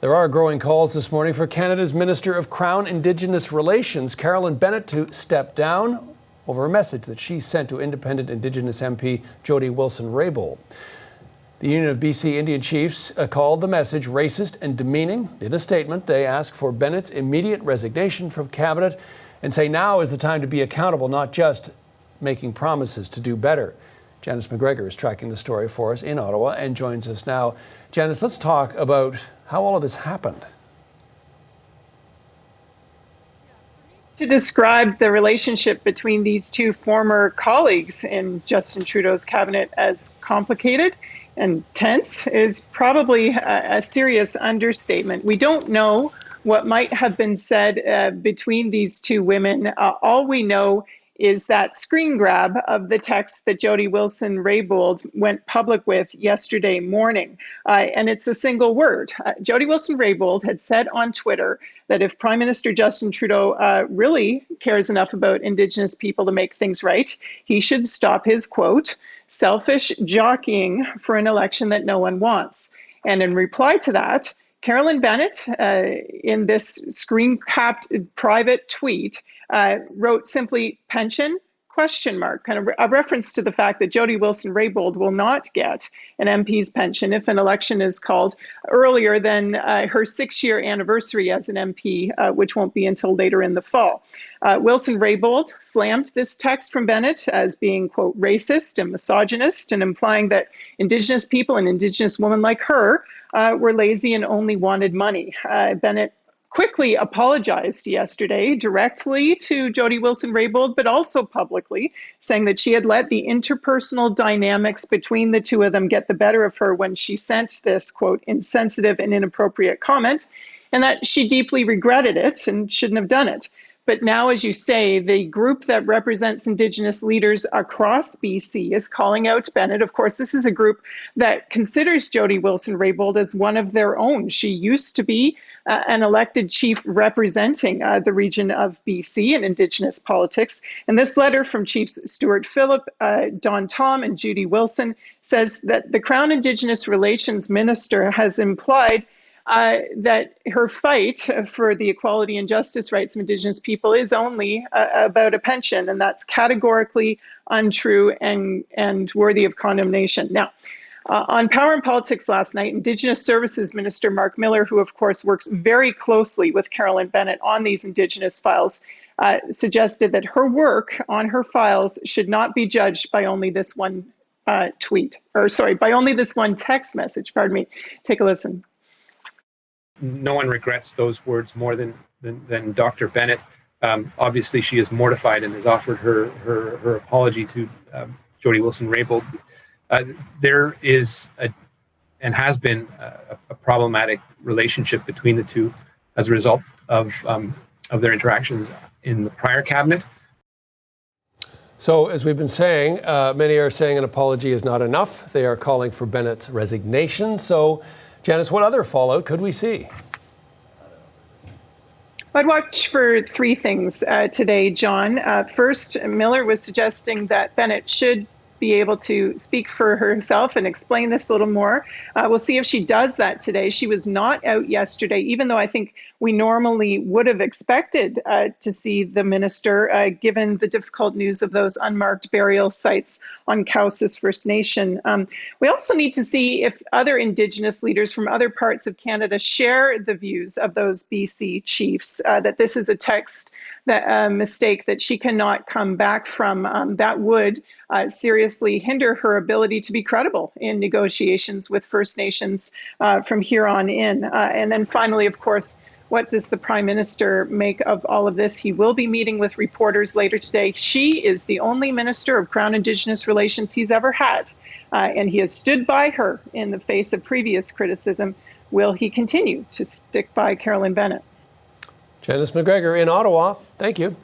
There are growing calls this morning for Canada's Minister of Crown-Indigenous Relations, Carolyn Bennett, to step down over a message that she sent to independent Indigenous MP Jody Wilson-Raybould. The Union of B.C. Indian Chiefs called the message racist and demeaning. In a statement, they ask for Bennett's immediate resignation from cabinet and say now is the time to be accountable, not just making promises to do better. Janice McGregor is tracking the story for us in Ottawa and joins us now. Janice, let's talk about how all of this happened. To describe the relationship between these two former colleagues in Justin Trudeau's cabinet as complicated and tense is probably a serious understatement. We don't know what might have been said between these two women. All we know is that screen grab of the text that Jody Wilson-Raybould went public with yesterday morning. And it's a single word. Jody Wilson-Raybould had said on Twitter that if Prime Minister Justin Trudeau really cares enough about Indigenous people to make things right, he should stop his, quote, selfish jockeying for an election that no one wants. And in reply to that, Carolyn Bennett, in this screen-capped private tweet, wrote simply pension, ? Kind of a reference to the fact that Jody Wilson-Raybould will not get an MP's pension if an election is called earlier than her 6-year anniversary as an MP, which won't be until later in the fall. Wilson-Raybould slammed this text from Bennett as being, quote, racist and misogynist and implying that Indigenous people and Indigenous women like her were lazy and only wanted money. Bennett quickly apologized yesterday directly to Jody Wilson-Raybould, but also publicly, saying that she had let the interpersonal dynamics between the two of them get the better of her when she sent this, quote, insensitive and inappropriate comment, and that she deeply regretted it and shouldn't have done it. But now, as you say, the group that represents Indigenous leaders across BC is calling out Bennett. Of course, this is a group that considers Jody Wilson-Raybould as one of their own. She used to be an elected chief representing the region of BC in Indigenous politics. And this letter from Chiefs Stuart Phillip, Don Tom, and Judy Wilson says that the Crown-Indigenous Relations Minister has implied that her fight for the equality and justice rights of Indigenous people is only about a pension, and that's categorically untrue and worthy of condemnation. Now, on Power and Politics last night, Indigenous Services Minister Mark Miller, who of course works very closely with Carolyn Bennett on these Indigenous files, suggested that her work on her files should not be judged by only this one by only this one text message. Pardon me. Take a listen. No one regrets those words more than Dr. Bennett. Obviously, she is mortified and has offered her apology to Jody Wilson-Raybould. There is and has been a problematic relationship between the two as a result of their interactions in the prior cabinet. So, as we've been saying, many are saying an apology is not enough. They are calling for Bennett's resignation. So, Janice, what other fallout could we see? I'd watch for three things today, John. First, Miller was suggesting that Bennett should be able to speak for herself and explain this a little more. We'll see if she does that today. She was not out yesterday, even though I think we normally would have expected to see the minister, given the difficult news of those unmarked burial sites on Cowsis First Nation. We also need to see if other Indigenous leaders from other parts of Canada share the views of those BC chiefs, that this is a text that mistake that she cannot come back from. That would seriously hinder her ability to be credible in negotiations with First Nations from here on in. And then finally, of course, what does the Prime Minister make of all of this? He will be meeting with reporters later today. She is the only Minister of Crown-Indigenous Relations he's ever had, and he has stood by her in the face of previous criticism. Will he continue to stick by Carolyn Bennett? Janice McGregor in Ottawa, thank you.